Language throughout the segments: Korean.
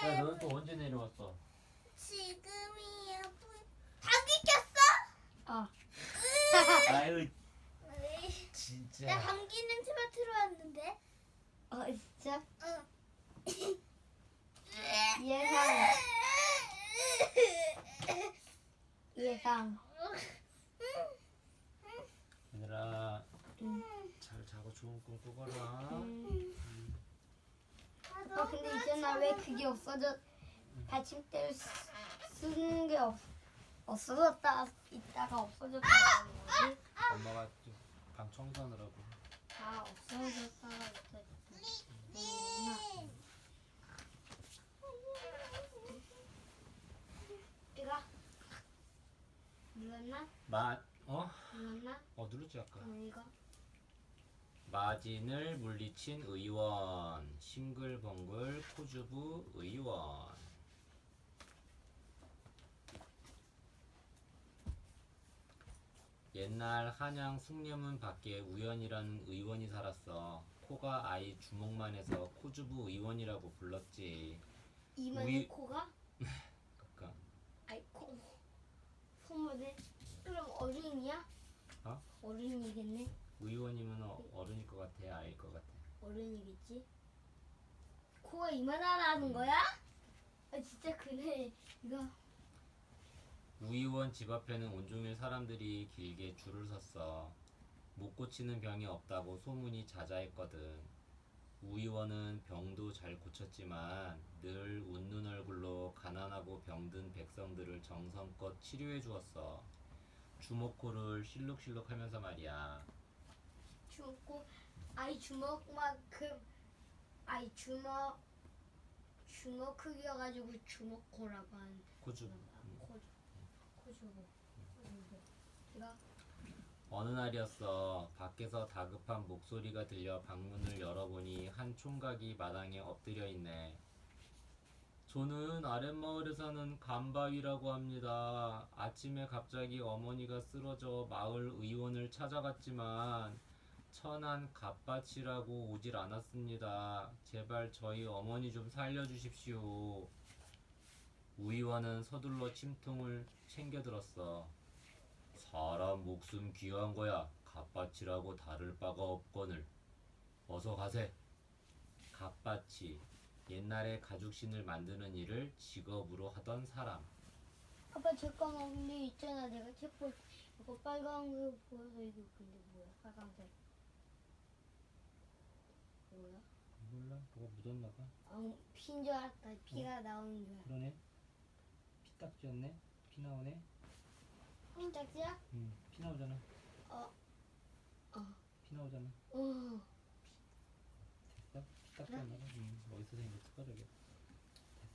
야, 너는 또 언제 내려왔어? 지금이야. 감기 꼈어? 어. 아유, 나 진짜. 감기 냄새 맡으러 왔는데. 진짜? 응. 예상. 예상. 얘들아, 응. 잘 자고 좋은 꿈 꾸거라. 근데 있잖아, 왜 그게 없어져? 받침대를 쓰는 게 없어졌다 있다가 없어졌다는 거지? 엄마가 좀 방 청소하느라고. 다 없어졌다가 있다. 이거 눌렀나? 눌렀나? 누르지 아까. 이거 마진을 물리친 의원, 싱글벙글 코주부 의원. 옛날 한양 숭례문 밖에 우연이라는 의원이 살았어. 코가 아이 주먹만 해서 코주부 의원이라고 불렀지. 이만의 코가? 그니까 아이 코 소문에 그럼 어른이야? 어? 어른이겠네. 의원이면 어른일 것 같아, 아이일 것 같아. 어른이겠지. 코가 이만하다는 거야? 진짜 그래. 이거 우의원 집 앞에는 온종일 사람들이 길게 줄을 섰어. 못 고치는 병이 없다고 소문이 자자했거든. 우의원은 병도 잘 고쳤지만 늘 웃는 얼굴로 가난하고 병든 백성들을 정성껏 치료해 주었어. 주먹코를 실룩실룩 하면서 말이야. 주먹 아이 주먹만큼 아이 주먹 크기여가지고 주먹코라고 하는 코주. 코주고. 이거 어느 날이었어. 밖에서 다급한 목소리가 들려 방문을 열어보니 한 총각이 마당에 엎드려 있네. 저는 아랫마을에 사는 간바위라고 합니다. 아침에 갑자기 어머니가 쓰러져 마을 의원을 찾아갔지만 천한 갑밭이라고 오질 않았습니다. 제발 저희 어머니 좀 살려주십시오. 우의원은 서둘러 침통을 챙겨들었어. 사람 목숨 귀한 거야. 갑밭이라고 다를 바가 없거늘. 어서 가세. 갑밭이 옛날에 가죽신을 만드는 일을 직업으로 하던 사람. 아빠 잠깐만. 근데 있잖아, 내가 책 볼 이거 빨간 거 보여서 이거 근데 뭐야? 빨간색 뭐야? 몰라? 뭐가 묻었나 봐. 피인 줄 알았다. 피가 나오는 줄 알았다. 그러네. 피딱지였네. 피 나오네. 피딱지야? 피 나오잖아. 어. 피 나오잖아. 됐어? 피딱지였나 봐. 어디서 생긴 숟가락이야.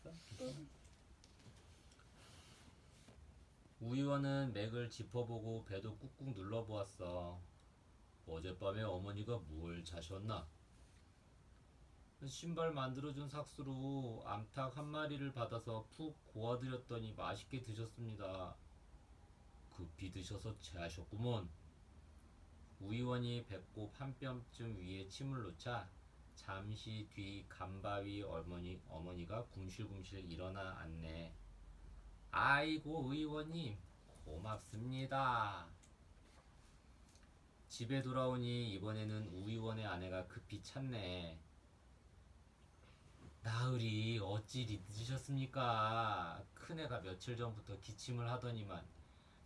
됐어? 괜찮아. 우의원은 맥을 짚어보고 배도 꾹꾹 눌러보았어. 어젯밤에 어머니가 뭘 자셨나? 신발 만들어준 삭수로 암탉 한 마리를 받아서 푹 고아드렸더니 맛있게 드셨습니다. 급히 드셔서 체하셨구먼. 우의원이 배꼽 한 뼘쯤 위에 침을 놓자 잠시 뒤 간바위 어머니가 궁실궁실 일어나 앉네. 아이고 의원님 고맙습니다. 집에 돌아오니 이번에는 우의원의 아내가 급히 찾네. 나으리 어찌 늦으셨습니까? 큰애가 며칠 전부터 기침을 하더니만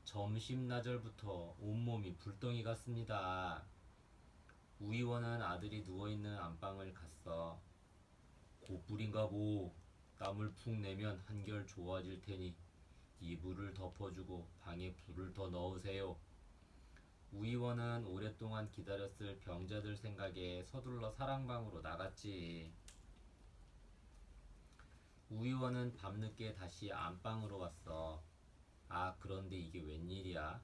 점심나절부터 온몸이 불덩이 같습니다. 우의원은 아들이 누워있는 안방을 갔어. 고불인가 보. 땀을 푹 내면 한결 좋아질 테니 이불을 덮어주고 방에 불을 더 넣으세요. 우의원은 오랫동안 기다렸을 병자들 생각에 서둘러 사랑방으로 나갔지. 우의원은 밤늦게 다시 안방으로 왔어. 그런데 이게 웬일이야?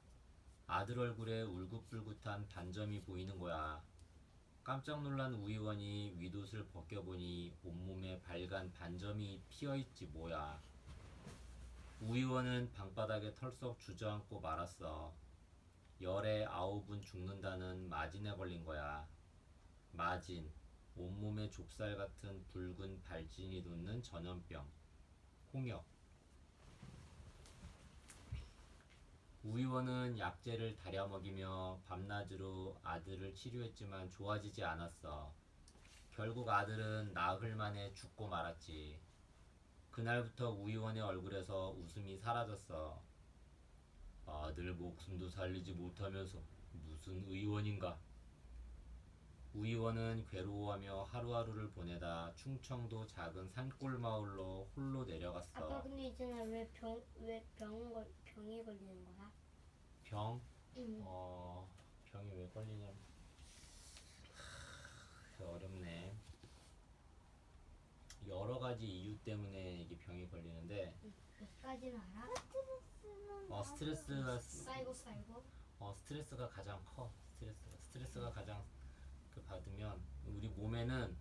아들 얼굴에 울긋불긋한 반점이 보이는 거야. 깜짝 놀란 우의원이 윗옷을 벗겨보니 온몸에 발간 반점이 피어있지 뭐야. 우의원은 방바닥에 털썩 주저앉고 말았어. 열에 9은 죽는다는 마진에 걸린 거야. 마진, 온몸에 좁쌀 같은 붉은 발진이 돋는 전염병. 홍역. 우의원은 약재를 다려 먹이며 밤낮으로 아들을 치료했지만 좋아지지 않았어. 결국 아들은 나흘 만에 죽고 말았지. 그날부터 우의원의 얼굴에서 웃음이 사라졌어. 아들 목숨도 살리지 못하면서 무슨 의원인가. 우의원은 괴로워하며 하루하루를 보내다 충청도 작은 산골 마을로 홀로 내려갔어. 아빠 근데 있잖아 병이 걸리는 거야? 병? 응. 병이 왜 걸리냐? 어렵네. 여러 가지 이유 때문에 이게 병이 걸리는데, 몇 가지는 알아? 스트레스가 쌓이고 가장 커. 스트레스가 가장 받으면 우리 몸에는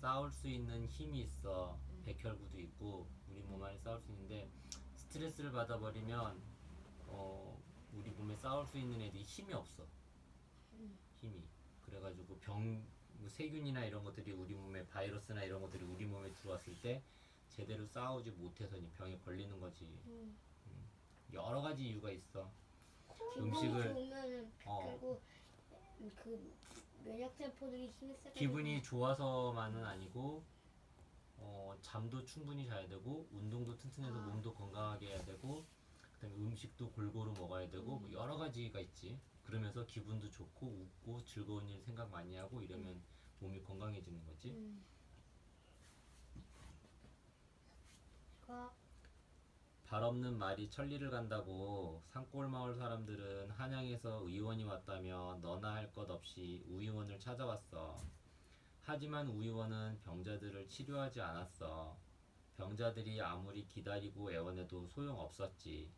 싸울 수 있는 힘이 있어. 백혈구도 있고 우리 몸 안에 싸울 수 있는데 스트레스를 받아버리면 우리 몸에 싸울 수 있는 애들이 힘이 없어. 힘이. 그래가지고 뭐 세균이나 이런 것들이 우리 몸에 바이러스나 이런 것들이 우리 몸에 들어왔을 때 제대로 싸우지 못해서 이 병에 걸리는 거지. 여러 가지 이유가 있어. 음식을 좋으면은 그리고 그 면역세포들이 힘이 세서 기분이 좋아서만은 아니고 잠도 충분히 자야 되고 운동도 튼튼해서 몸도 건강하게 해야 되고 그다음에 음식도 골고루 먹어야 되고 뭐 여러 가지가 있지. 그러면서 기분도 좋고 웃고 즐거운 일 생각 많이 하고 이러면 몸이 건강해지는 거지. 발 없는 말이 천리를 간다고 산골 마을 사람들은 한양에서 의원이 왔다며 너나 할 것 없이 우의원을 찾아왔어. 하지만 우의원은 병자들을 치료하지 않았어. 병자들이 아무리 기다리고 애원해도 소용없었지.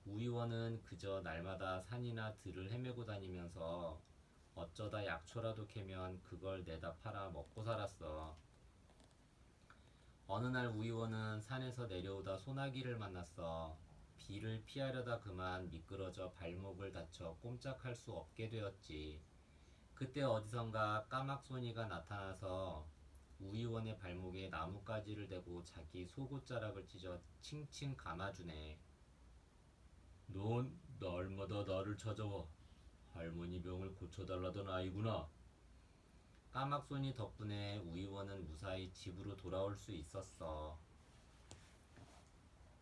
우의원은 그저 날마다 산이나 들을 헤매고 다니면서 어쩌다 약초라도 캐면 그걸 내다 팔아 먹고 살았어. 어느 날 우의원은 산에서 내려오다 소나기를 만났어. 비를 피하려다 그만 미끄러져 발목을 다쳐 꼼짝할 수 없게 되었지. 그때 어디선가 까막소니가 나타나서 우의원의 발목에 나뭇가지를 대고 자기 속옷자락을 찢어 칭칭 감아주네. 넌 날마다 나를 찾아와. 할머니 병을 고쳐달라던 아이구나. 까막소니 덕분에 우의원은 무사히 집으로 돌아올 수 있었어.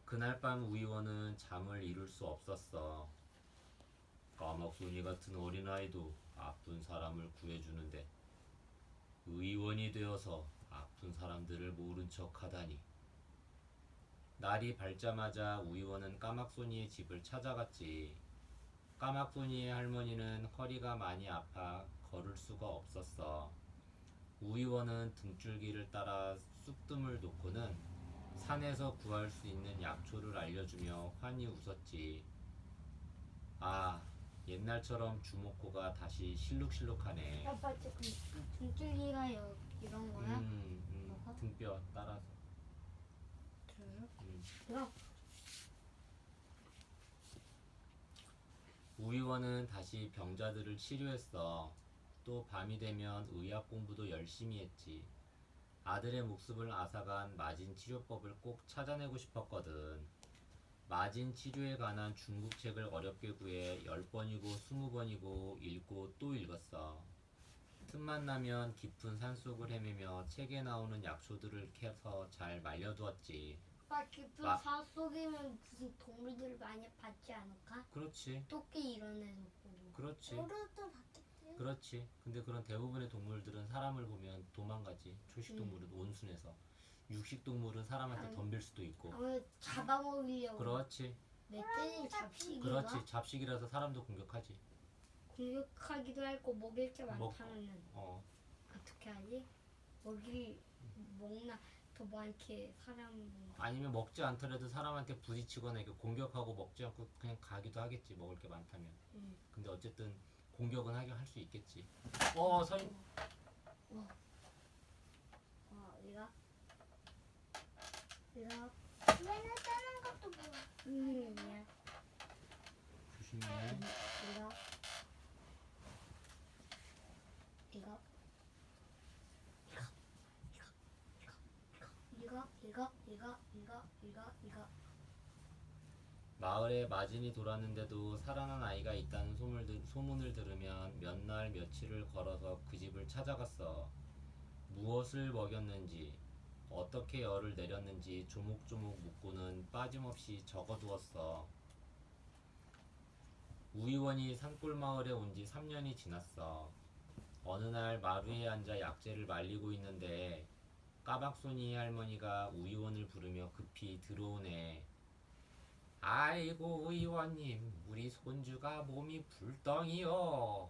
그날 밤 우의원은 잠을 이룰 수 없었어. 까막소니 같은 어린아이도 아픈 사람을 구해주는데 의원이 되어서 아픈 사람들을 모른 척 하다니. 날이 밝자마자 우의원은 까막소니의 집을 찾아갔지. 까막소니의 할머니는 허리가 많이 아파 걸을 수가 없었어. 우의원은 등줄기를 따라 쑥뜸을 놓고는 산에서 구할 수 있는 약초를 알려주며 환히 웃었지. 아, 옛날처럼 주목코가 다시 실룩실룩하네. 아빠 지금 등줄기가 이런 거야? 등뼈 따라서. 이거 우의원은 다시 병자들을 치료했어. 또 밤이 되면 의학 공부도 열심히 했지. 아들의 목숨을 앗아간 마진 치료법을 꼭 찾아내고 싶었거든. 마진 치료에 관한 중국 책을 어렵게 구해 10번이고 20번이고 읽고 또 읽었어. 틈만 나면 깊은 산속을 헤매며 책에 나오는 약초들을 캐서 잘 말려두었지. 아빠 깊은 산 속이면 무슨 동물들 많이 봤지 않을까? 그렇지. 토끼 이런 애도 보고. 그렇지. 오르도 봤겠지. 그렇지. 근데 그런 대부분의 동물들은 사람을 보면 도망가지. 초식동물은 온순해서. 육식동물은 사람한테 덤빌 수도 있고. 잡아먹으려고. 그렇지. 멧돼지 잡식이가 그렇지. 잡식이라서 사람도 공격하지. 공격하기도 하고 먹일 게 많다면 어떻게 하지? 먹나 더 많게 사람 아니면 먹지 않더라도 사람한테 부딪히거나 이렇게 공격하고 먹지 않고 그냥 가기도 하겠지. 먹을 게 많다면. 근데 어쨌든 공격은 하게 할 수 있겠지. 서인. 이거 얘네 짜는 것도 뭐야? 조심해. 이거 이거. 마을에 마진이 돌았는데도 살아난 아이가 있다는 소문을 들으면 몇 날 며칠을 걸어서 그 집을 찾아갔어. 무엇을 먹였는지, 어떻게 열을 내렸는지 조목조목 묻고는 빠짐없이 적어두었어. 우이원이 산골 마을에 온 지 3년이 지났어. 어느 날 마루에 앉아 약재를 말리고 있는데 까박손이 할머니가 우이원을 부르며 급히 들어오네. 아이고 우이원님, 우리 손주가 몸이 불덩이요.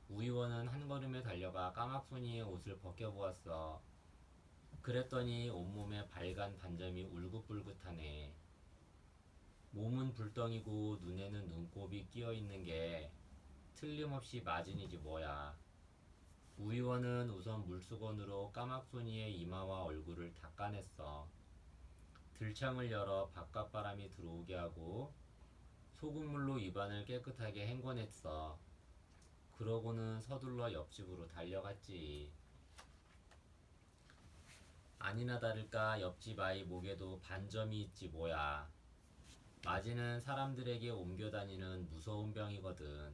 우이원은 한 걸음에 달려가 까막손이의 옷을 벗겨보았어. 그랬더니 온몸에 발간 반점이 울긋불긋하네. 몸은 불덩이고 눈에는 눈곱이 끼어있는 게 틀림없이 마진이지 뭐야. 우이원은 우선 물수건으로 까막손이의 이마와 얼굴을 닦아냈어. 들창을 열어 바깥바람이 들어오게 하고 소금물로 입안을 깨끗하게 헹궈냈어. 그러고는 서둘러 옆집으로 달려갔지. 아니나 다를까 옆집 아이 목에도 반점이 있지 뭐야. 마진은 사람들에게 옮겨다니는 무서운 병이거든.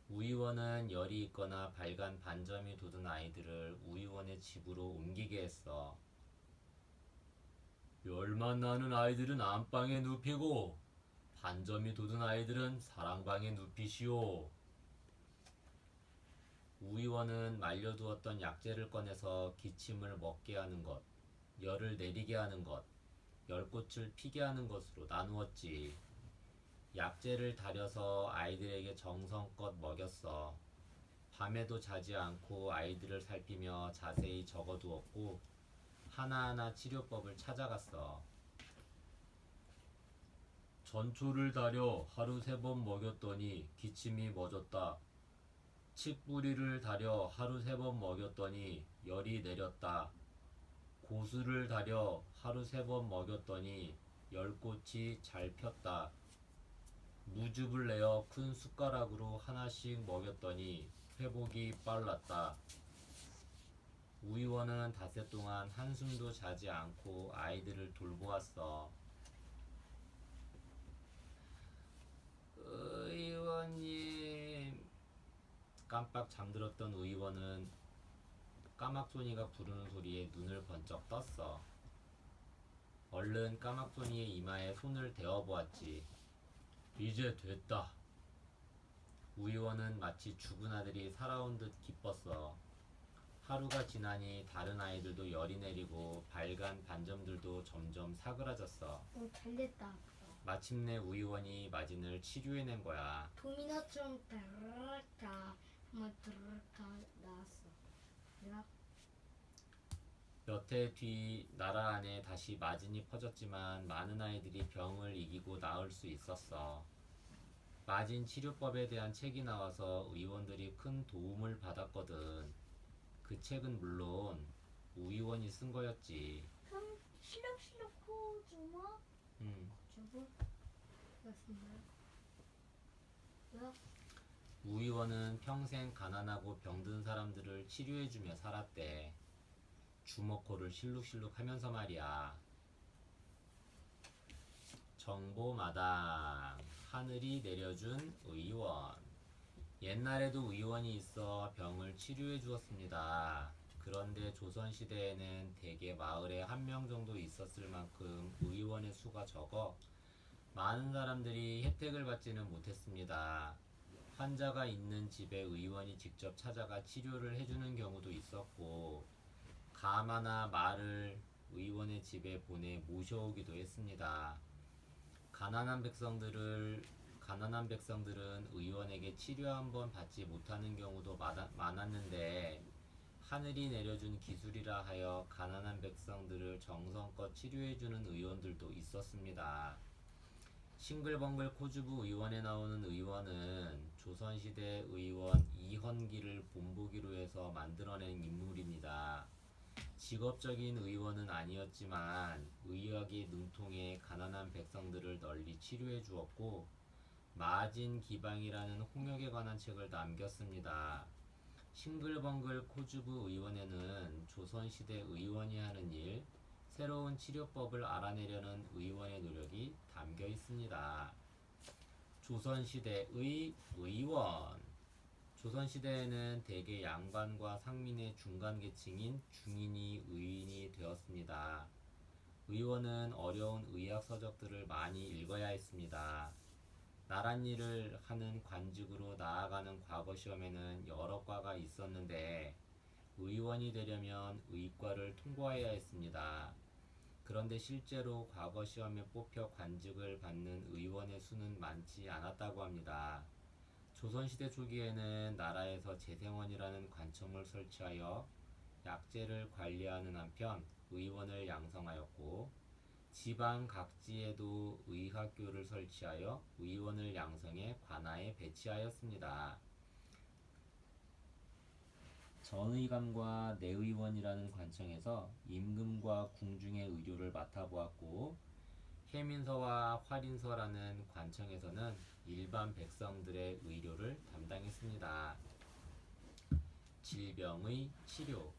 우이원은 열이 있거나 발간 반점이 돋은 아이들을 우이원의 집으로 옮기게 했어. 열만 나는 아이들은 안방에 눕히고 반점이 돋은 아이들은 사랑방에 눕히시오. 우이원은 말려두었던 약재를 꺼내서 기침을 먹게 하는 것, 열을 내리게 하는 것, 열꽃을 피게 하는 것으로 나누었지. 약재를 다려서 아이들에게 정성껏 먹였어. 밤에도 자지 않고 아이들을 살피며 자세히 적어두었고 하나하나 치료법을 찾아갔어. 전초를 다려 하루 3번 먹였더니 기침이 멎었다. 칡뿌리를 다려 하루 3번 먹였더니 열이 내렸다. 고수를 다려 하루 3번 먹였더니 열꽃이 잘 폈다. 무즙을 내어 큰 숟가락으로 하나씩 먹였더니 회복이 빨랐다. 우이원은 닷새 동안 한숨도 자지 않고 아이들을 돌보았어. 의원님. 깜빡 잠들었던 의원은 까막손이가 부르는 소리에 눈을 번쩍 떴어. 얼른 까막손이의 이마에 손을 대어보았지. 이제 됐다. 우이원은 마치 죽은 아들이 살아온 듯 기뻤어. 하루가 지나니 다른 아이들도 열이 내리고 발간 반점들도 점점 사그라졌어. 잘 됐다. 마침내 우이원이 마진을 치료해낸 거야. 도미노처럼 드르륵 한번 드르륵 나왔어. 내가 몇 해 뒤 나라 안에 다시 마진이 퍼졌지만 많은 아이들이 병을 이기고 나을 수 있었어. 마진 치료법에 대한 책이 나와서 의원들이 큰 도움을 받았거든. 그 책은 물론 우의원이 쓴 거였지. 그럼 실룩실룩 코주마? 주부 그렇습니다. 우의원은 평생 가난하고 병든 사람들을 치료해주며 살았대. 주먹코를 실룩실룩 하면서 말이야. 정보마당. 하늘이 내려준 의원. 옛날에도 의원이 있어 병을 치료해 주었습니다. 그런데 조선시대에는 대개 마을에 1명 정도 있었을 만큼 의원의 수가 적어 많은 사람들이 혜택을 받지는 못했습니다. 환자가 있는 집에 의원이 직접 찾아가 치료를 해주는 경우도 있었고, 가마나 말을 의원의 집에 보내 모셔오기도 했습니다. 가난한 백성들은 의원에게 치료 한번 받지 못하는 경우도 많았는데, 하늘이 내려준 기술이라 하여 가난한 백성들을 정성껏 치료해주는 의원들도 있었습니다. 싱글벙글 코주부 의원에 나오는 의원은 조선시대 의원 이헌기를 본보기로 해서 만들어낸 인물입니다. 직업적인 의원은 아니었지만 의학이 능통해 가난한 백성들을 널리 치료해 주었고, 마진기방이라는 홍역에 관한 책을 남겼습니다. 싱글벙글 코주부 의원에는 조선시대 의원이 하는 일, 새로운 치료법을 알아내려는 의원의 노력이 담겨 있습니다. 조선시대의 의원. 조선시대에는 대개 양반과 상민의 중간 계층인 중인이 의인이 되었습니다. 의원은 어려운 의학 서적들을 많이 읽어야 했습니다. 나란 일을 하는 관직으로 나아가는 과거 시험에는 여러 과가 있었는데 의원이 되려면 의과를 통과해야 했습니다. 그런데 실제로 과거 시험에 뽑혀 관직을 받는 의원의 수는 많지 않았다고 합니다. 조선시대 초기에는 나라에서 재생원이라는 관청을 설치하여 약재를 관리하는 한편 의원을 양성하였고, 지방 각지에도 의학교를 설치하여 의원을 양성해 관아에 배치하였습니다. 전의감과 내의원이라는 관청에서 임금과 궁중의 의료를 맡아보았고, 해민서와 활인서라는 관청에서는 일반 백성들의 의료를 담당했습니다. 질병의 치료.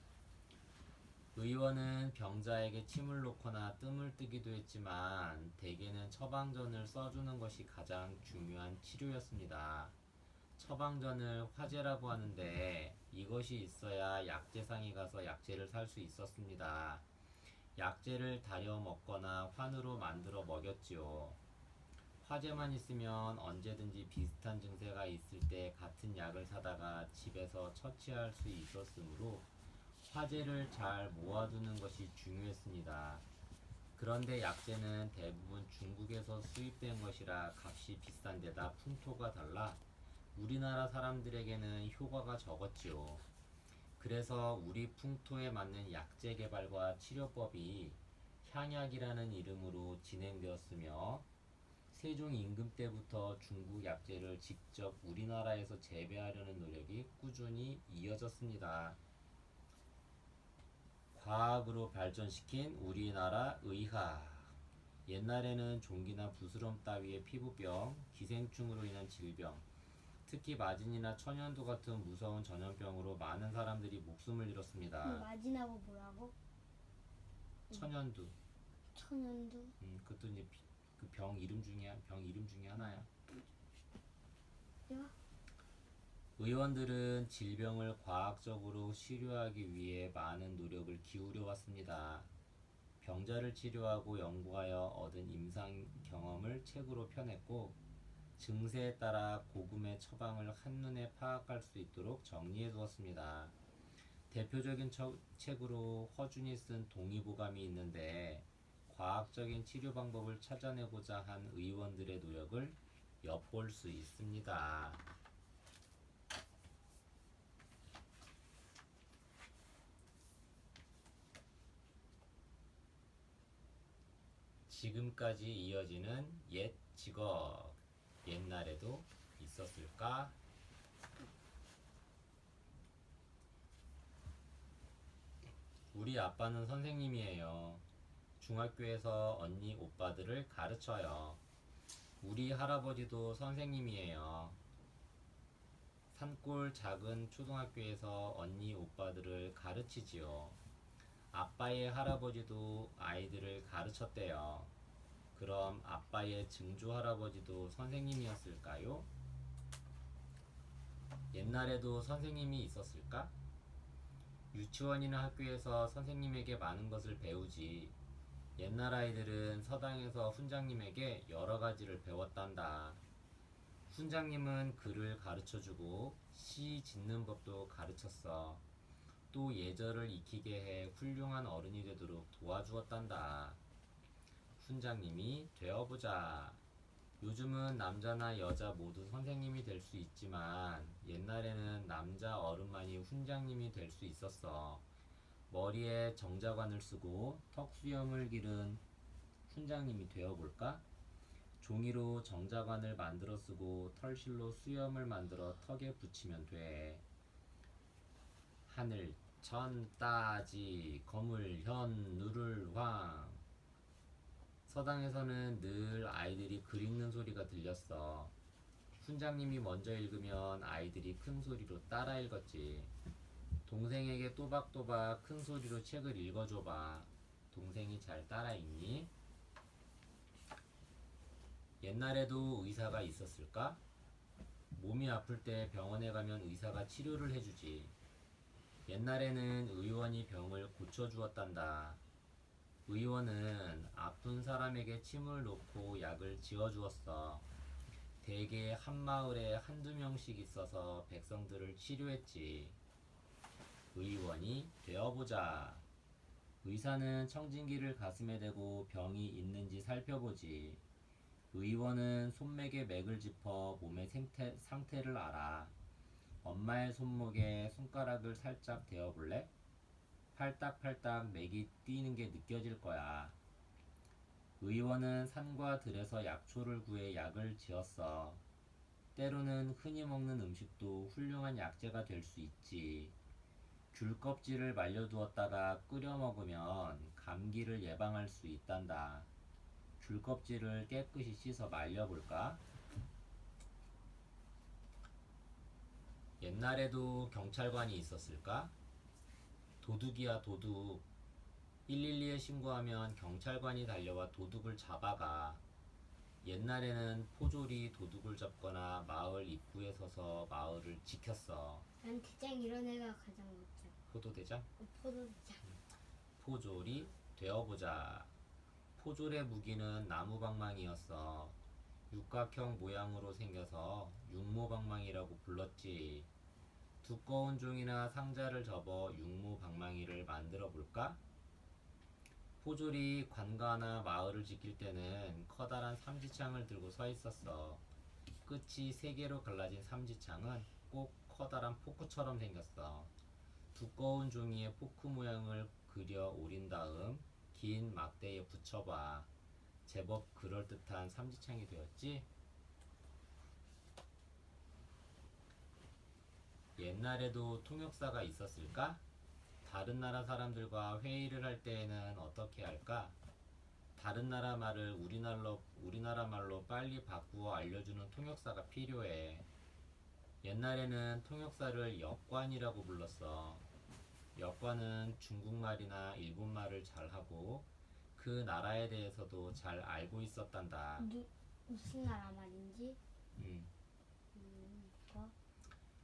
의원은 병자에게 침을 놓거나 뜸을 뜨기도 했지만 대개는 처방전을 써주는 것이 가장 중요한 치료였습니다. 처방전을 화제라고 하는데 이것이 있어야 약재상에 가서 약재를 살 수 있었습니다. 약재를 다려 먹거나 환으로 만들어 먹였지요. 화재만 있으면 언제든지 비슷한 증세가 있을 때 같은 약을 사다가 집에서 처치할 수 있었으므로 화재를 잘 모아두는 것이 중요했습니다. 그런데 약재는 대부분 중국에서 수입된 것이라 값이 비싼 데다 풍토가 달라 우리나라 사람들에게는 효과가 적었지요. 그래서 우리 풍토에 맞는 약재 개발과 치료법이 향약이라는 이름으로 진행되었으며, 세종 임금 때부터 중국 약재를 직접 우리나라에서 재배하려는 노력이 꾸준히 이어졌습니다. 과학으로 발전시킨 우리나라 의학. 옛날에는 종기나 부스럼 따위의 피부병, 기생충으로 인한 질병, 특히 마진이나 천연두 같은 무서운 전염병으로 많은 사람들이 목숨을 잃었습니다. 마지나고 뭐라고? 천연두. 천연두? 그것도 이제 그 병 이름 중에 하나야. 야, 의원들은 질병을 과학적으로 치료하기 위해 많은 노력을 기울여 왔습니다. 병자를 치료하고 연구하여 얻은 임상 경험을 책으로 펴냈고, 증세에 따라 고금의 처방을 한눈에 파악할 수 있도록 정리해 두었습니다. 대표적인 책으로 허준이 쓴 동의보감이 있는데, 과학적인 치료 방법을 찾아내고자 한 의원들의 노력을 엿볼 수 있습니다. 지금까지 이어지는 옛 직업. 옛날에도 있었을까? 우리 아빠는 선생님이에요. 중학교에서 언니 오빠들을 가르쳐요. 우리 할아버지도 선생님이에요. 산골 작은 초등학교에서 언니 오빠들을 가르치지요. 아빠의 할아버지도 아이들을 가르쳤대요. 그럼 아빠의 증조 할아버지도 선생님이었을까요? 옛날에도 선생님이 있었을까? 유치원이나 학교에서 선생님에게 많은 것을 배우지. 옛날 아이들은 서당에서 훈장님에게 여러 가지를 배웠단다. 훈장님은 글을 가르쳐주고 시 짓는 법도 가르쳤어. 또 예절을 익히게 해 훌륭한 어른이 되도록 도와주었단다. 훈장님이 되어보자. 요즘은 남자나 여자 모두 선생님이 될 수 있지만 옛날에는 남자 어른만이 훈장님이 될 수 있었어. 머리에 정자관을 쓰고 턱수염을 기른 훈장님이 되어볼까? 종이로 정자관을 만들어 쓰고 털실로 수염을 만들어 턱에 붙이면 돼. 하늘 천 따지 거물 현 누를 황. 서당에서는 늘 아이들이 글 읽는 소리가 들렸어. 훈장님이 먼저 읽으면 아이들이 큰 소리로 따라 읽었지. 동생에게 또박또박 큰 소리로 책을 읽어줘봐. 동생이 잘 따라 읽니? 옛날에도 의사가 있었을까? 몸이 아플 때 병원에 가면 의사가 치료를 해주지. 옛날에는 의원이 병을 고쳐주었단다. 의원은 아픈 사람에게 침을 놓고 약을 지어주었어. 대개 한 마을에 한두 명씩 있어서 백성들을 치료했지. 의원이 되어보자. 의사는 청진기를 가슴에 대고 병이 있는지 살펴보지. 의원은 손맥에 맥을 짚어 몸의 상태를 알아. 엄마의 손목에 손가락을 살짝 대어볼래? 팔딱팔딱 맥이 뛰는 게 느껴질 거야. 의원은 산과 들에서 약초를 구해 약을 지었어. 때로는 흔히 먹는 음식도 훌륭한 약재가 될 수 있지. 귤 껍질을 말려두었다가 끓여 먹으면 감기를 예방할 수 있단다. 귤 껍질을 깨끗이 씻어 말려볼까? 옛날에도 경찰관이 있었을까? 도둑이야 도둑. 112에 신고하면 경찰관이 달려와 도둑을 잡아가. 옛날에는 포졸이 도둑을 잡거나 마을 입구에 서서 마을을 지켰어. 난 대장 이런 애가 가장 멋져. 포도대장? 포도대장. 포졸이 되어보자. 포졸의 무기는 나무방망이였어. 육각형 모양으로 생겨서 육모방망이라고 불렀지. 두꺼운 종이나 상자를 접어 육모방망이를 만들어 볼까? 포졸이 관가나 마을을 지킬 때는 커다란 삼지창을 들고 서 있었어. 끝이 세 개로 갈라진 삼지창은 꼭 커다란 포크처럼 생겼어. 두꺼운 종이에 포크 모양을 그려 오린 다음 긴 막대에 붙여봐. 제법 그럴듯한 삼지창이 되었지? 옛날에도 통역사가 있었을까? 다른 나라 사람들과 회의를 할 때에는 어떻게 할까? 다른 나라 말을 우리나라 말로 빨리 바꾸어 알려주는 통역사가 필요해. 옛날에는 통역사를 역관이라고 불렀어. 역관은 중국말이나 일본말을 잘하고 그 나라에 대해서도 잘 알고 있었단다. 무슨 나라 말인지? 음, 뭐?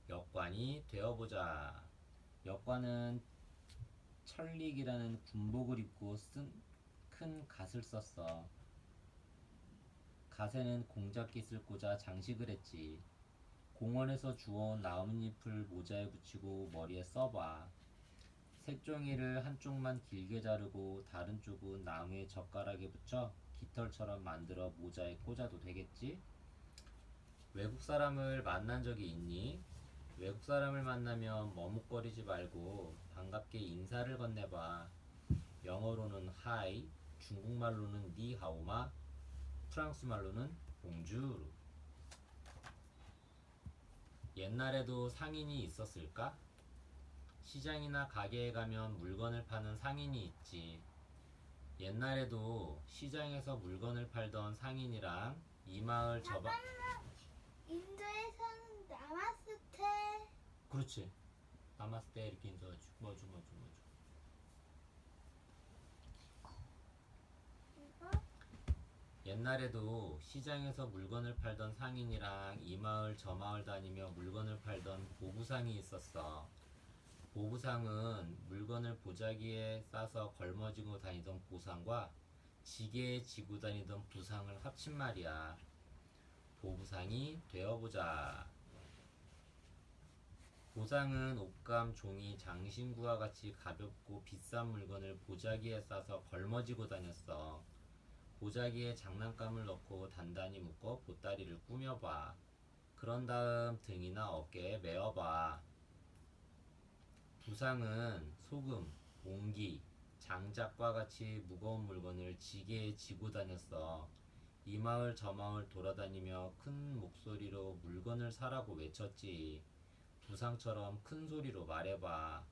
역관이 되어보자. 역관은 철릭이라는 군복을 입고 쓴 큰 갓을 썼어. 갓에는 공작깃을 꽂아 장식을 했지. 공원에서 주워온 나뭇잎을 모자에 붙이고 머리에 써봐. 색종이를 한쪽만 길게 자르고 다른 쪽은 나무의 젓가락에 붙여 깃털처럼 만들어 모자에 꽂아도 되겠지? 외국 사람을 만난 적이 있니? 외국 사람을 만나면 머뭇거리지 말고 반갑게 인사를 건네봐. 영어로는 하이, 중국말로는 니하오마, 프랑스말로는 봉주르. 옛날에도 상인이 있었을까? 시장이나 가게에 가면 물건을 파는 상인이 있지. 옛날에도 시장에서 물건을 팔던 상인이랑 이 마을 저방. 인도에서는 나마스테. 그렇지. 나마스테 이렇게 인사하지. 뭐죠. 이거 옛날에도 시장에서 물건을 팔던 상인이랑 이 마을 저 마을 다니며 물건을 팔던 보부상이 있었어. 보부상은 물건을 보자기에 싸서 걸머지고 다니던 보상과 지게에 지고 다니던 부상을 합친 말이야. 보부상이 되어보자. 보상은 옷감, 종이, 장신구와 같이 가볍고 비싼 물건을 보자기에 싸서 걸머지고 다녔어. 보자기에 장난감을 넣고 단단히 묶어 보따리를 꾸며봐. 그런 다음 등이나 어깨에 메어봐. 부상은 소금, 옹기, 장작과 같이 무거운 물건을 지게에 지고 다녔어. 이 마을 저 마을 돌아다니며 큰 목소리로 물건을 사라고 외쳤지. 부상처럼 큰 소리로 말해봐.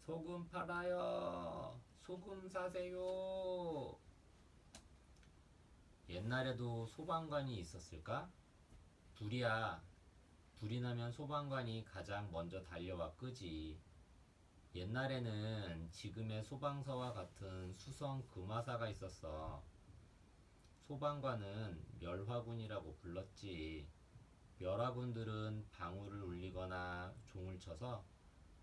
소금 팔아요. 소금 사세요. 옛날에도 소방관이 있었을까? 불이 나면 소방관이 가장 먼저 달려와 끄지. 옛날에는 지금의 소방서와 같은 수성 금화사가 있었어. 소방관은 멸화군이라고 불렀지. 멸화군들은 방울을 울리거나 종을 쳐서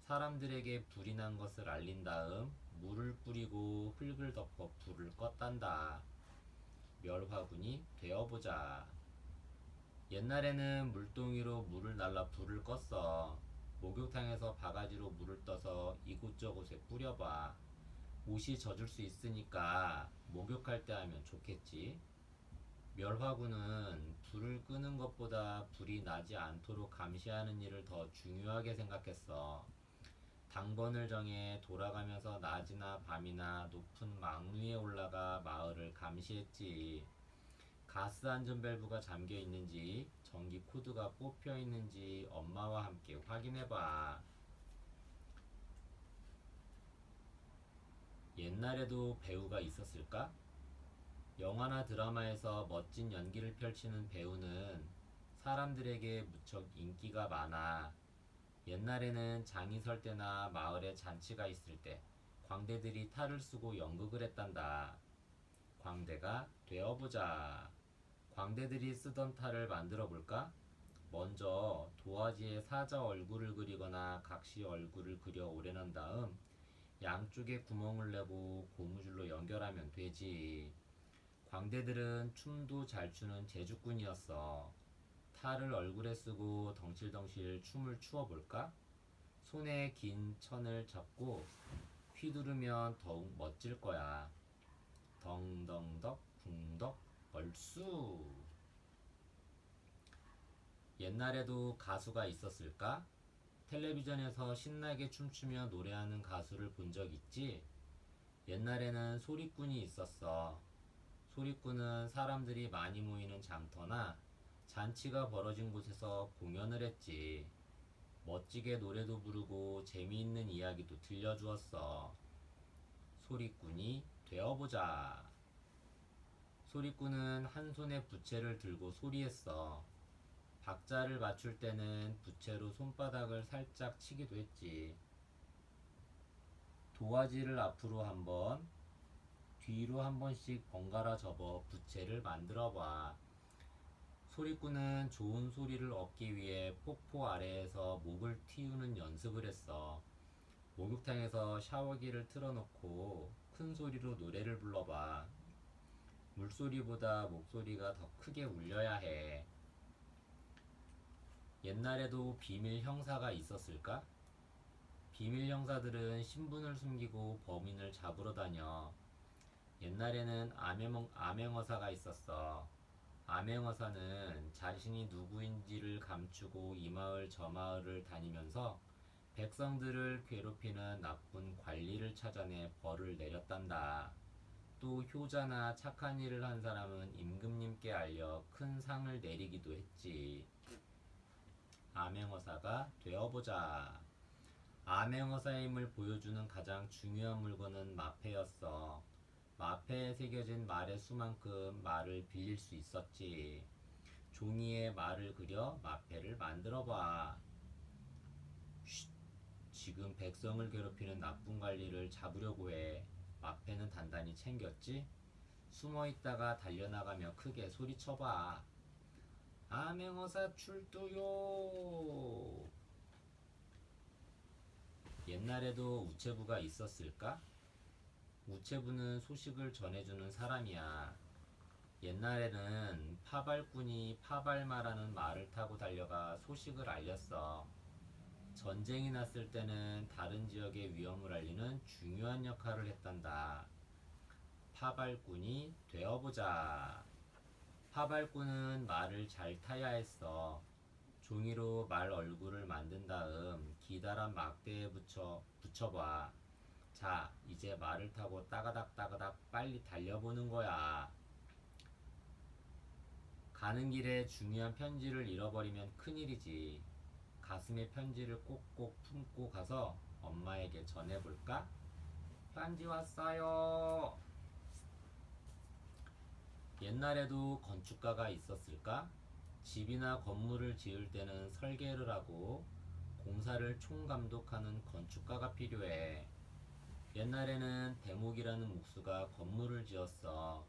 사람들에게 불이 난 것을 알린 다음 물을 뿌리고 흙을 덮어 불을 껐단다. 멸화군이 되어보자. 옛날에는 물동이로 물을 날라 불을 껐어. 목욕탕에서 바가지로 물을 떠서 이곳저곳에 뿌려봐. 옷이 젖을 수 있으니까 목욕할 때 하면 좋겠지. 멸화군은 불을 끄는 것보다 불이 나지 않도록 감시하는 일을 더 중요하게 생각했어. 당번을 정해 돌아가면서 낮이나 밤이나 높은 망 위에 올라가 마을을 감시했지. 가스 안전 밸브가 잠겨 있는지, 전기 코드가 뽑혀 있는지 엄마와 함께 확인해봐. 옛날에도 배우가 있었을까? 영화나 드라마에서 멋진 연기를 펼치는 배우는 사람들에게 무척 인기가 많아. 옛날에는 장이 설 때나 마을에 잔치가 있을 때 광대들이 탈을 쓰고 연극을 했단다. 광대가 되어보자. 광대들이 쓰던 탈을 만들어 볼까? 먼저 도화지에 사자 얼굴을 그리거나 각시 얼굴을 그려 오려낸 다음 양쪽에 구멍을 내고 고무줄로 연결하면 되지. 광대들은 춤도 잘 추는 재주꾼이었어. 탈을 얼굴에 쓰고 덩실덩실 춤을 추어 볼까? 손에 긴 천을 잡고 휘두르면 더욱 멋질 거야. 덩덩덕 붕덕 얼쑤. 옛날에도 가수가 있었을까? 텔레비전에서 신나게 춤추며 노래하는 가수를 본 적 있지? 옛날에는 소리꾼이 있었어. 소리꾼은 사람들이 많이 모이는 장터나 잔치가 벌어진 곳에서 공연을 했지. 멋지게 노래도 부르고 재미있는 이야기도 들려주었어. 소리꾼이 되어보자. 소리꾼은 한 손에 부채를 들고 소리했어. 박자를 맞출 때는 부채로 손바닥을 살짝 치기도 했지. 도화지를 앞으로 한 번, 뒤로 한 번씩 번갈아 접어 부채를 만들어 봐. 소리꾼은 좋은 소리를 얻기 위해 폭포 아래에서 목을 틔우는 연습을 했어. 목욕탕에서 샤워기를 틀어놓고 큰 소리로 노래를 불러봐. 물소리보다 목소리가 더 크게 울려야 해. 옛날에도 비밀 형사가 있었을까? 비밀 형사들은 신분을 숨기고 범인을 잡으러 다녀. 옛날에는 암행어사가 있었어. 암행어사는 자신이 누구인지를 감추고 이 마을 저 마을을 다니면서 백성들을 괴롭히는 나쁜 관리를 찾아내 벌을 내렸단다. 또 효자나 착한 일을 한 사람은 임금님께 알려 큰 상을 내리기도 했지. 암행어사가 되어보자. 암행어사의 힘을 보여주는 가장 중요한 물건은 마패였어. 마패에 새겨진 말의 수만큼 말을 빌릴 수 있었지. 종이에 말을 그려 마패를 만들어봐. 지금 백성을 괴롭히는 나쁜 관리를 잡으려고 해. 마패는 단단히 챙겼지? 숨어있다가 달려나가며 크게 소리쳐봐. 암행어사 출두요. 옛날에도 우체부가 있었을까? 우체부는 소식을 전해주는 사람이야. 옛날에는 파발꾼이 파발마라는 말을 타고 달려가 소식을 알렸어. 전쟁이 났을 때는 다른 지역의 위험을 알리는 중요한 역할을 했단다. 파발꾼이 되어보자. 파발꾼은 말을 잘 타야 했어. 종이로 말 얼굴을 만든 다음 기다란 막대에 붙여봐. 자, 이제 말을 타고 따가닥 따가닥 빨리 달려보는 거야. 가는 길에 중요한 편지를 잃어버리면 큰일이지. 가슴에 편지를 꼭꼭 품고 가서 엄마에게 전해볼까? 편지 왔어요. 옛날에도 건축가가 있었을까? 집이나 건물을 지을 때는 설계를 하고 공사를 총감독하는 건축가가 필요해. 옛날에는 대목이라는 목수가 건물을 지었어.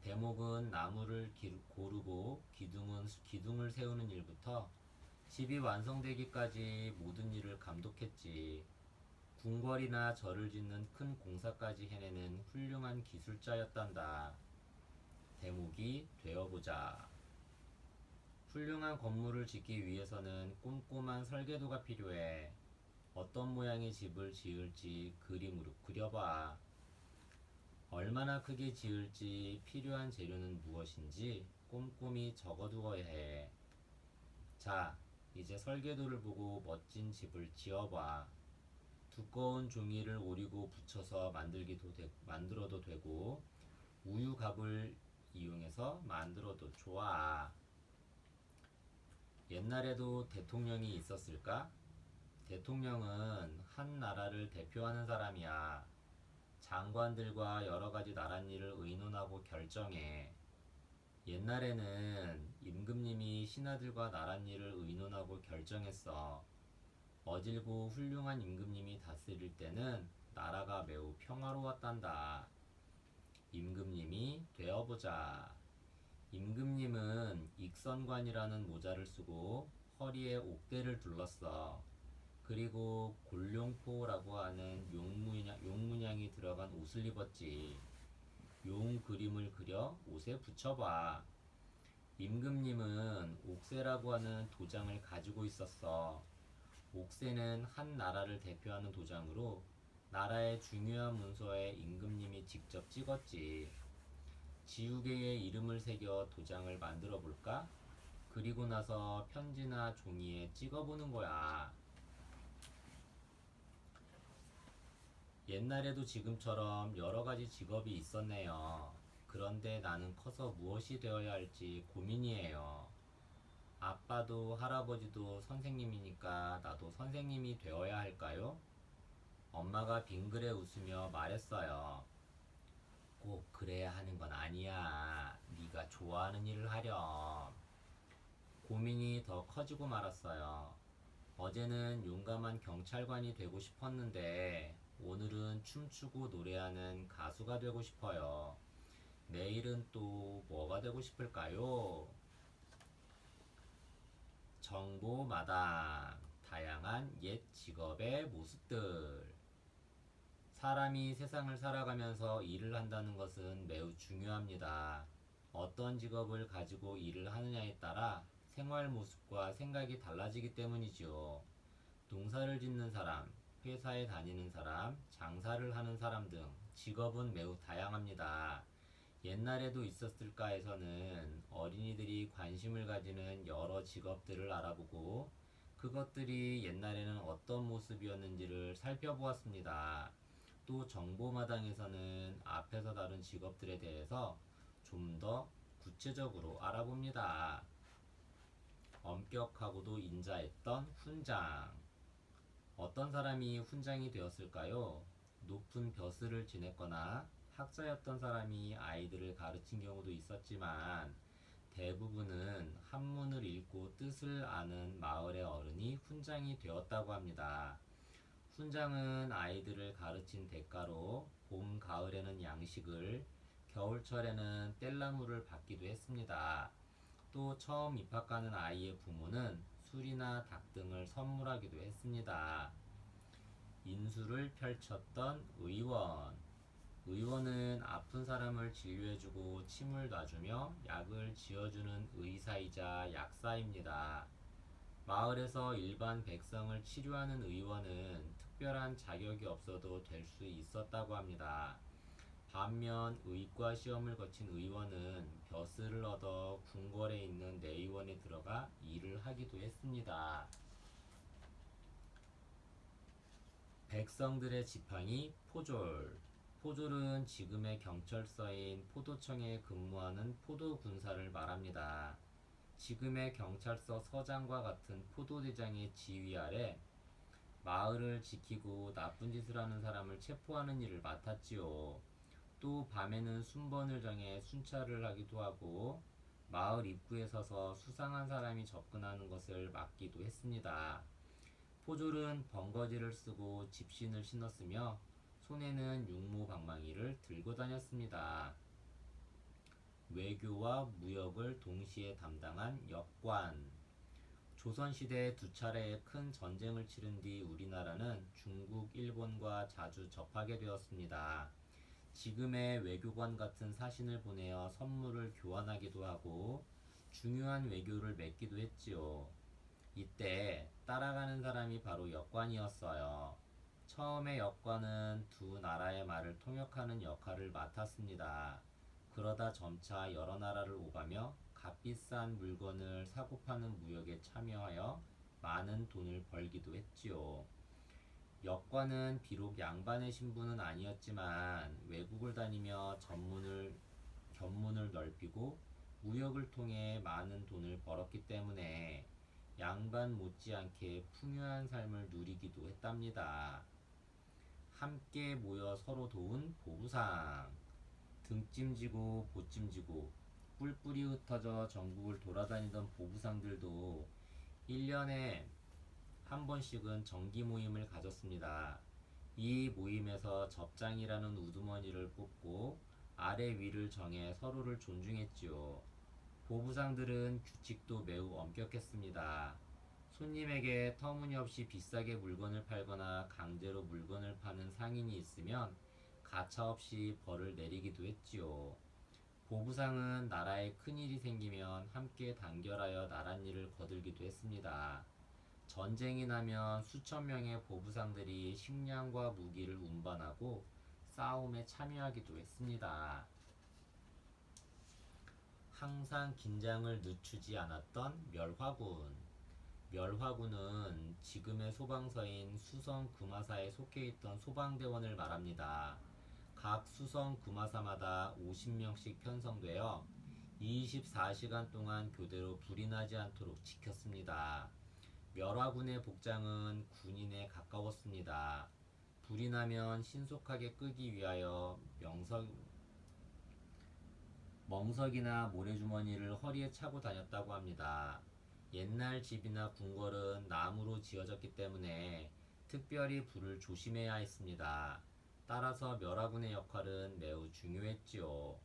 대목은 나무를 고르고 기둥을 세우는 일부터 집이 완성되기까지 모든 일을 감독했지. 궁궐이나 절을 짓는 큰 공사까지 해내는 훌륭한 기술자였단다. 대목이 되어보자. 훌륭한 건물을 짓기 위해서는 꼼꼼한 설계도가 필요해. 어떤 모양의 집을 지을지 그림으로 그려봐. 얼마나 크게 지을지 필요한 재료는 무엇인지 꼼꼼히 적어두어야 해. 자, 이제 설계도를 보고 멋진 집을 지어봐. 두꺼운 종이를 오리고 붙여서 만들어도 되고 우유갑을 이용해서 만들어도 좋아. 옛날에도 대통령이 있었을까? 대통령은 한 나라를 대표하는 사람이야. 장관들과 여러 가지 나랏일을 의논하고 결정해. 옛날에는 임금님이 신하들과 나랏일을 의논하고 결정했어. 어질고 훌륭한 임금님이 다스릴 때는 나라가 매우 평화로웠단다. 임금님이 되어보자. 임금님은 익선관이라는 모자를 쓰고 허리에 옥대를 둘렀어. 그리고 골룡포라고 하는 용문양이 들어간 옷을 입었지. 용 그림을 그려 옷에 붙여봐. 임금님은 옥새라고 하는 도장을 가지고 있었어. 옥새는 한 나라를 대표하는 도장으로 나라의 중요한 문서에 임금님이 직접 찍었지. 지우개에 이름을 새겨 도장을 만들어 볼까? 그리고 나서 편지나 종이에 찍어보는 거야. 옛날에도 지금처럼 여러 가지 직업이 있었네요. 그런데 나는 커서 무엇이 되어야 할지 고민이에요. 아빠도 할아버지도 선생님이니까 나도 선생님이 되어야 할까요? 엄마가 빙그레 웃으며 말했어요. 꼭 그래야 하는 건 아니야. 네가 좋아하는 일을 하렴. 고민이 더 커지고 말았어요. 어제는 용감한 경찰관이 되고 싶었는데 오늘은 춤추고 노래하는 가수가 되고 싶어요. 내일은 또 뭐가 되고 싶을까요? 정보마당. 다양한 옛 직업의 모습들. 사람이 세상을 살아가면서 일을 한다는 것은 매우 중요합니다. 어떤 직업을 가지고 일을 하느냐에 따라 생활 모습과 생각이 달라지기 때문이지요. 농사를 짓는 사람, 회사에 다니는 사람, 장사를 하는 사람 등 직업은 매우 다양합니다. 옛날에도 있었을까에서는 어린이들이 관심을 가지는 여러 직업들을 알아보고 그것들이 옛날에는 어떤 모습이었는지를 살펴보았습니다. 또 정보마당에서는 앞에서 다룬 직업들에 대해서 좀 더 구체적으로 알아봅니다. 엄격하고도 인자했던 훈장. 어떤 사람이 훈장이 되었을까요? 높은 벼슬을 지냈거나 학자였던 사람이 아이들을 가르친 경우도 있었지만 대부분은 한문을 읽고 뜻을 아는 마을의 어른이 훈장이 되었다고 합니다. 훈장은 아이들을 가르친 대가로 봄, 가을에는 양식을, 겨울철에는 뗄나무를 받기도 했습니다. 또 처음 입학하는 아이의 부모는 술이나 닭 등을 선물하기도 했습니다. 인수를 펼쳤던 의원. 의원은 아픈 사람을 진료해주고 침을 놔주며 약을 지어주는 의사이자 약사입니다. 마을에서 일반 백성을 치료하는 의원은 특별한 자격이 없어도 될 수 있었다고 합니다. 반면 의과 시험을 거친 의원은 벼슬을 얻어 궁궐에 있는 내의원에 들어가 일을 하기도 했습니다. 백성들의 지팡이 포졸. 포졸은 지금의 경찰서인 포도청에 근무하는 포도군사를 말합니다. 지금의 경찰서 서장과 같은 포도대장의 지휘 아래 마을을 지키고 나쁜 짓을 하는 사람을 체포하는 일을 맡았지요. 또 밤에는 순번을 정해 순찰을 하기도 하고 마을 입구에 서서 수상한 사람이 접근하는 것을 막기도 했습니다. 포졸은 번거지를 쓰고 집신을 신었으며 손에는 육모방망이를 들고 다녔습니다. 외교와 무역을 동시에 담당한 역관. 조선시대 두 차례의 큰 전쟁을 치른 뒤 우리나라는 중국, 일본과 자주 접하게 되었습니다. 지금의 외교관 같은 사신을 보내어 선물을 교환하기도 하고 중요한 외교를 맺기도 했지요. 이때 따라가는 사람이 바로 역관이었어요. 처음에 역관은 두 나라의 말을 통역하는 역할을 맡았습니다. 그러다 점차 여러 나라를 오가며 값비싼 물건을 사고 파는 무역에 참여하여 많은 돈을 벌기도 했지요. 역관은 비록 양반의 신분은 아니었지만 외국을 다니며 견문을 넓히고 무역을 통해 많은 돈을 벌었기 때문에 양반 못지않게 풍요한 삶을 누리기도 했답니다. 함께 모여 서로 도운 보부상. 등짐지고 보짐지고 뿔뿔이 흩어져 전국을 돌아다니던 보부상들도 1년에 한 번씩은 정기 모임을 가졌습니다. 이 모임에서 접장이라는 우두머니를 뽑고 아래 위를 정해 서로를 존중했지요. 보부상들은 규칙도 매우 엄격했습니다. 손님에게 터무니없이 비싸게 물건을 팔거나 강제로 물건을 파는 상인이 있으면 가차없이 벌을 내리기도 했지요. 보부상은 나라에 큰일이 생기면 함께 단결하여 나랏일을 거들기도 했습니다. 전쟁이 나면 수천 명의 보부상들이 식량과 무기를 운반하고 싸움에 참여하기도 했습니다. 항상 긴장을 늦추지 않았던 멸화군. 멸화군은 지금의 소방서인 수성 구마사에 속해 있던 소방대원을 말합니다. 각 수성 구마사마다 50명씩 편성되어 24시간 동안 교대로 불이 나지 않도록 지켰습니다. 멸화군의 복장은 군인에 가까웠습니다. 불이 나면 신속하게 끄기 위하여 멍석이나 모래주머니를 허리에 차고 다녔다고 합니다. 옛날 집이나 궁궐은 나무로 지어졌기 때문에 특별히 불을 조심해야 했습니다. 따라서 멸화군의 역할은 매우 중요했지요.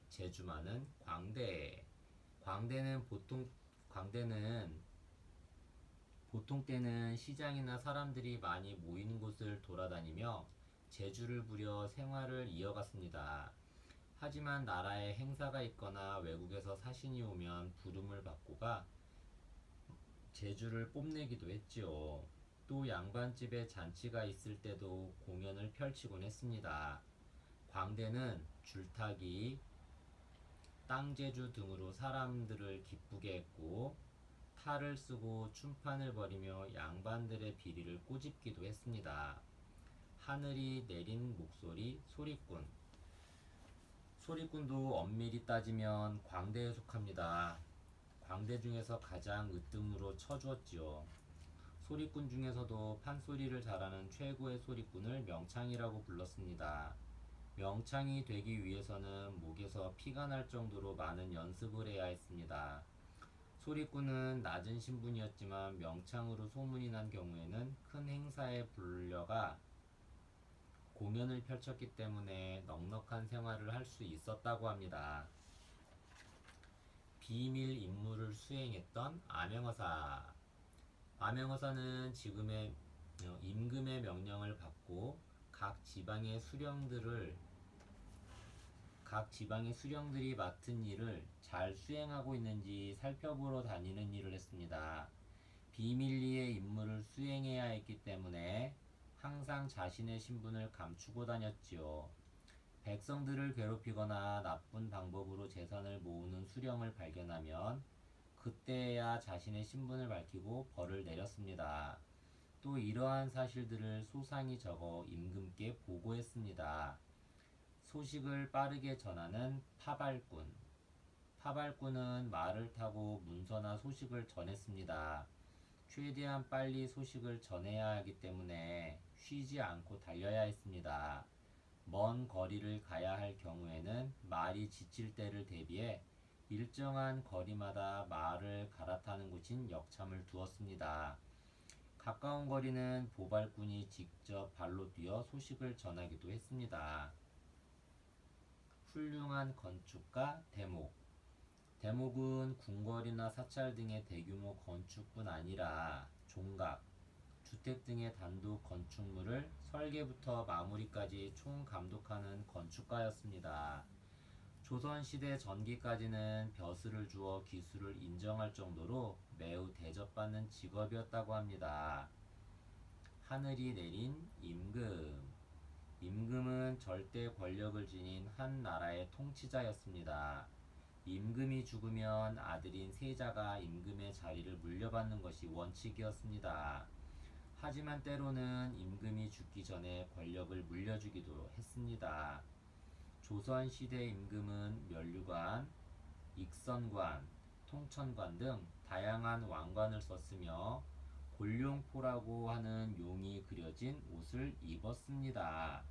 제주 많은 광대. 광대는 보통 때는 시장이나 사람들이 많이 모이는 곳을 돌아다니며 제주를 부려 생활을 이어갔습니다. 하지만 나라에 행사가 있거나 외국에서 사신이 오면 부름을 받고가 제주를 뽐내기도 했지요. 또 양반집에 잔치가 있을 때도 공연을 펼치곤 했습니다. 광대는 줄타기, 땅제주 등으로 사람들을 기쁘게 했고 탈을 쓰고 춤판을 벌이며 양반들의 비리를 꼬집기도 했습니다. 하늘이 내린 목소리 소리꾼. 소리꾼도 엄밀히 따지면 광대에 속합니다. 광대 중에서 가장 으뜸으로 쳐주었지요. 소리꾼 중에서도 판소리를 잘하는 최고의 소리꾼을 명창이라고 불렀습니다. 명창이 되기 위해서는 목에서 피가 날 정도로 많은 연습을 해야 했습니다. 소리꾼은 낮은 신분이었지만 명창으로 소문이 난 경우에는 큰 행사에 불려가 공연을 펼쳤기 때문에 넉넉한 생활을 할 수 있었다고 합니다. 비밀 임무를 수행했던 암행어사. 암행어사는 지금의 임금의 명령을 받고 각 지방의 수령들이 맡은 일을 잘 수행하고 있는지 살펴보러 다니는 일을 했습니다. 비밀리에 임무를 수행해야 했기 때문에 항상 자신의 신분을 감추고 다녔지요. 백성들을 괴롭히거나 나쁜 방법으로 재산을 모으는 수령을 발견하면 그때야 자신의 신분을 밝히고 벌을 내렸습니다. 또 이러한 사실들을 소상히 적어 임금께 보고했습니다. 소식을 빠르게 전하는 파발꾼. 파발꾼은 말을 타고 문서나 소식을 전했습니다. 최대한 빨리 소식을 전해야 하기 때문에 쉬지 않고 달려야 했습니다. 먼 거리를 가야 할 경우에는 말이 지칠 때를 대비해 일정한 거리마다 말을 갈아타는 곳인 역참을 두었습니다. 가까운 거리는 보발꾼이 직접 발로 뛰어 소식을 전하기도 했습니다. 훌륭한 건축가 대목. 대목은 궁궐이나 사찰 등의 대규모 건축뿐 아니라 종각, 주택 등의 단독 건축물을 설계부터 마무리까지 총감독하는 건축가였습니다. 조선시대 전기까지는 벼슬을 주어 기술을 인정할 정도로 매우 대접받는 직업이었다고 합니다. 하늘이 내린 임금. 임금은 절대 권력을 지닌 한 나라의 통치자였습니다. 임금이 죽으면 아들인 세자가 임금의 자리를 물려받는 것이 원칙이었습니다. 하지만 때로는 임금이 죽기 전에 권력을 물려주기도 했습니다. 조선시대 임금은 면류관, 익선관, 통천관 등 다양한 왕관을 썼으며 골룡포라고 하는 용이 그려진 옷을 입었습니다.